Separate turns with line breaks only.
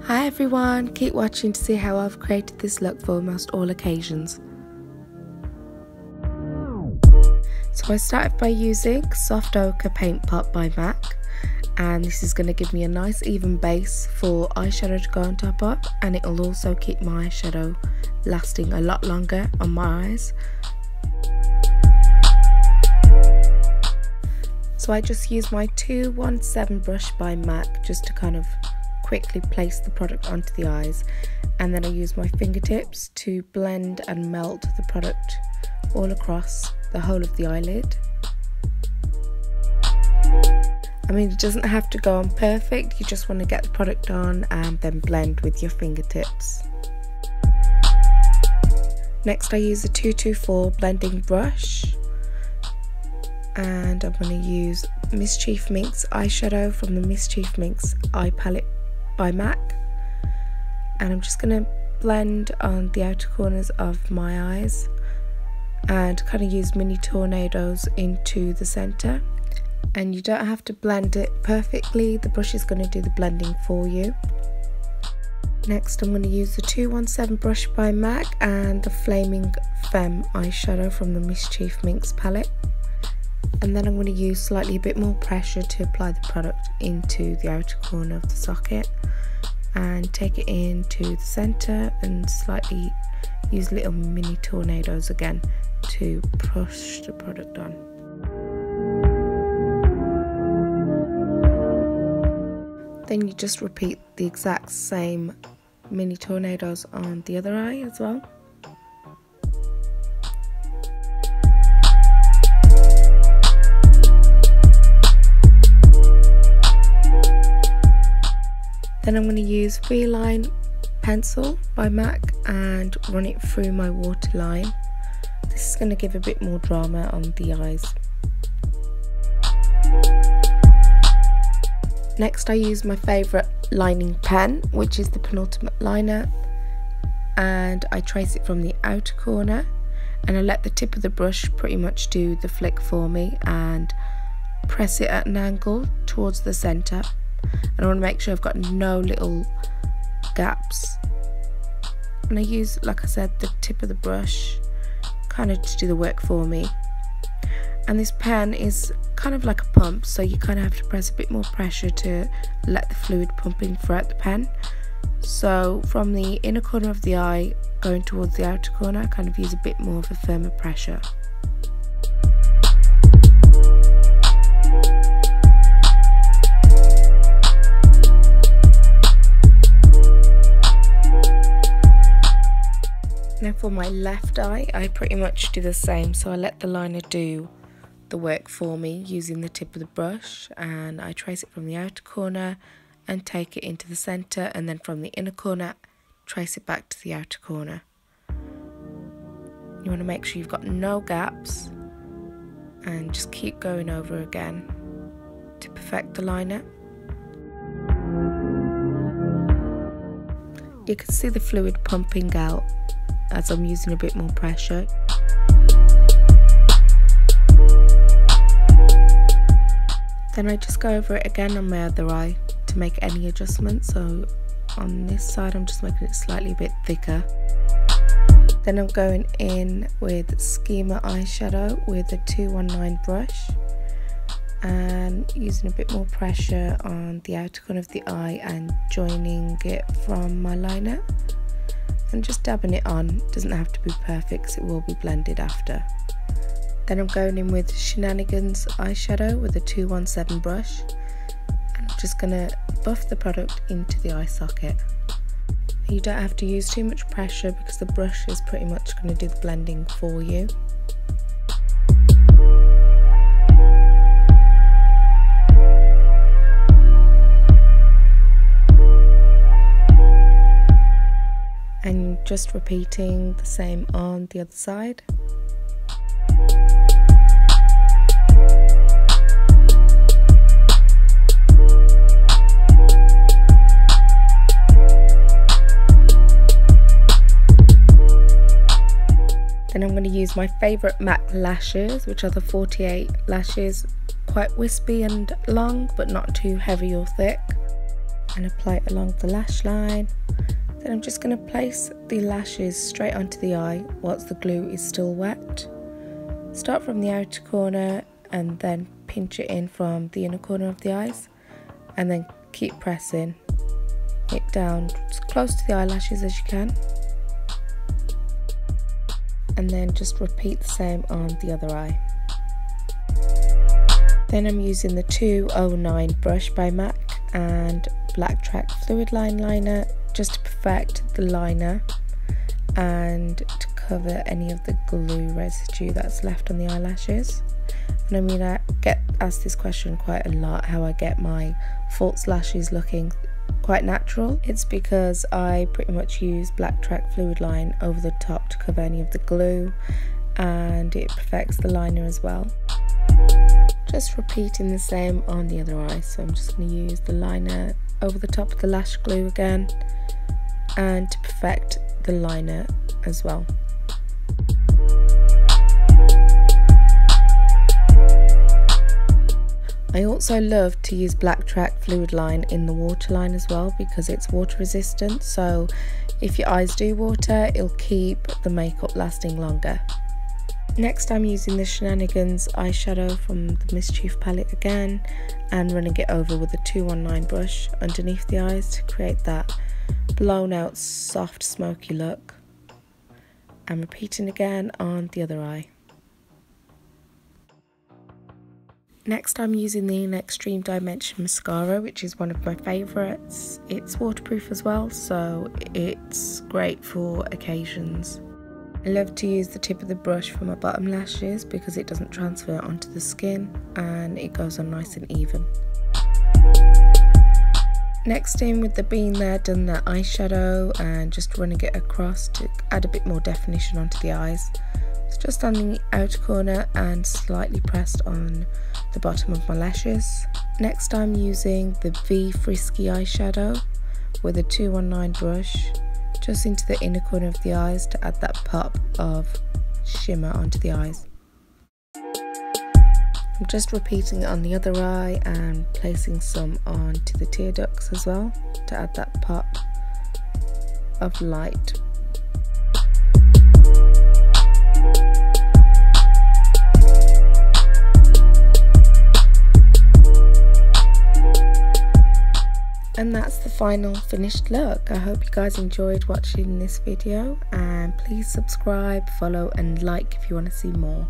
Hi everyone, keep watching to see how I've created this look for almost all occasions. So I started by using Soft Ochre Paint Pot by M.A.C, and this is going to give me a nice even base for eyeshadow to go on top of, and it will also keep my eyeshadow lasting a lot longer on my eyes. So I just use my 217 brush by M.A.C just to kind of quickly place the product onto the eyes, and then I use my fingertips to blend and melt the product all across the whole of the eyelid. I mean, it doesn't have to go on perfect, you just want to get the product on and then blend with your fingertips. Next I use a 224 blending brush, and I'm going to use Mischief Minx eyeshadow from the Mischief Minx eye palette by M.A.C, and I'm just going to blend on the outer corners of my eyes and kind of use mini tornadoes into the center. And you don't have to blend it perfectly, the brush is going to do the blending for you. Next I'm going to use the 217 brush by M.A.C and the Flamming Femme eyeshadow from the Mischief Minx palette. And then I'm going to use slightly a bit more pressure to apply the product into the outer corner of the socket and take it into the center and slightly use little mini tornadoes again to push the product on. Then you just repeat the exact same mini tornadoes on the other eye as well. Then I'm going to use Feline pencil by M.A.C and run it through my waterline. This is going to give a bit more drama on the eyes. Next I use my favourite lining pen, which is the Penultimate liner, and I trace it from the outer corner, and I let the tip of the brush pretty much do the flick for me and press it at an angle towards the centre. And I want to make sure I've got no little gaps, and I use, like I said, the tip of the brush kind of to do the work for me. And this pen is kind of like a pump, so you kind of have to press a bit more pressure to let the fluid pump in throughout the pen. So from the inner corner of the eye going towards the outer corner, I kind of use a bit more of a firmer pressure. Now for my left eye, I pretty much do the same, so I let the liner do the work for me using the tip of the brush, and I trace it from the outer corner and take it into the centre, and then from the inner corner trace it back to the outer corner. You want to make sure you've got no gaps and just keep going over again to perfect the liner. You can see the fluid pumping out as I'm using a bit more pressure. Then I just go over it again on my other eye to make any adjustments. So on this side I'm just making it slightly a bit thicker. Then I'm going in with Schema eyeshadow with a 219 brush and using a bit more pressure on the outer corner of the eye and joining it from my liner and just dabbing it on. It doesn't have to be perfect because it will be blended after. Then I'm going in with She-nanigans eyeshadow with a 217 brush, and I'm just going to buff the product into the eye socket. You don't have to use too much pressure because the brush is pretty much going to do the blending for you. And just repeating the same on the other side. Then I'm going to use my favourite M.A.C lashes, which are the 48 lashes, quite wispy and long but not too heavy or thick. and apply it along the lash line. Then I'm just going to place the lashes straight onto the eye whilst the glue is still wet. Start from the outer corner and then pinch it in from the inner corner of the eyes, and then keep pressing it down as close to the eyelashes as you can, and then just repeat the same on the other eye. Then I'm using the 209 brush by M.A.C and Backtrack fluid line liner just to perfect the liner and to cover any of the glue residue that's left on the eyelashes. And I mean, I get asked this question quite a lot, how I get my false lashes looking quite natural. It's because I pretty much use Backtrack fluid line over the top to cover any of the glue, and it perfects the liner as well. Just repeating the same on the other eye. So I'm just going to use the liner over the top of the lash glue again, and to perfect the liner as well. I also love to use Backtrack fluid line in the waterline as well, because it's water resistant, so if your eyes do water, it'll keep the makeup lasting longer. Next I'm using the She-nanigans eyeshadow from the Mischief palette again, and running it over with a 219 brush underneath the eyes to create that blown out soft smoky look, and repeating again on the other eye. Next I'm using the Extreme Dimension mascara, which is one of my favourites. It's waterproof as well, so it's great for occasions. I love to use the tip of the brush for my bottom lashes because it doesn't transfer onto the skin and it goes on nice and even. Next, in with the Being There Done That eyeshadow and just running it across to add a bit more definition onto the eyes. It's just on the outer corner and slightly pressed on the bottom of my lashes. Next I'm using the Frisky eyeshadow with a 219 brush just into the inner corner of the eyes to add that pop of shimmer onto the eyes. I'm just repeating it on the other eye and placing some onto the tear ducts as well to add that pop of light. And that's the final finished look. I hope you guys enjoyed watching this video, and please subscribe, follow and like if you want to see more.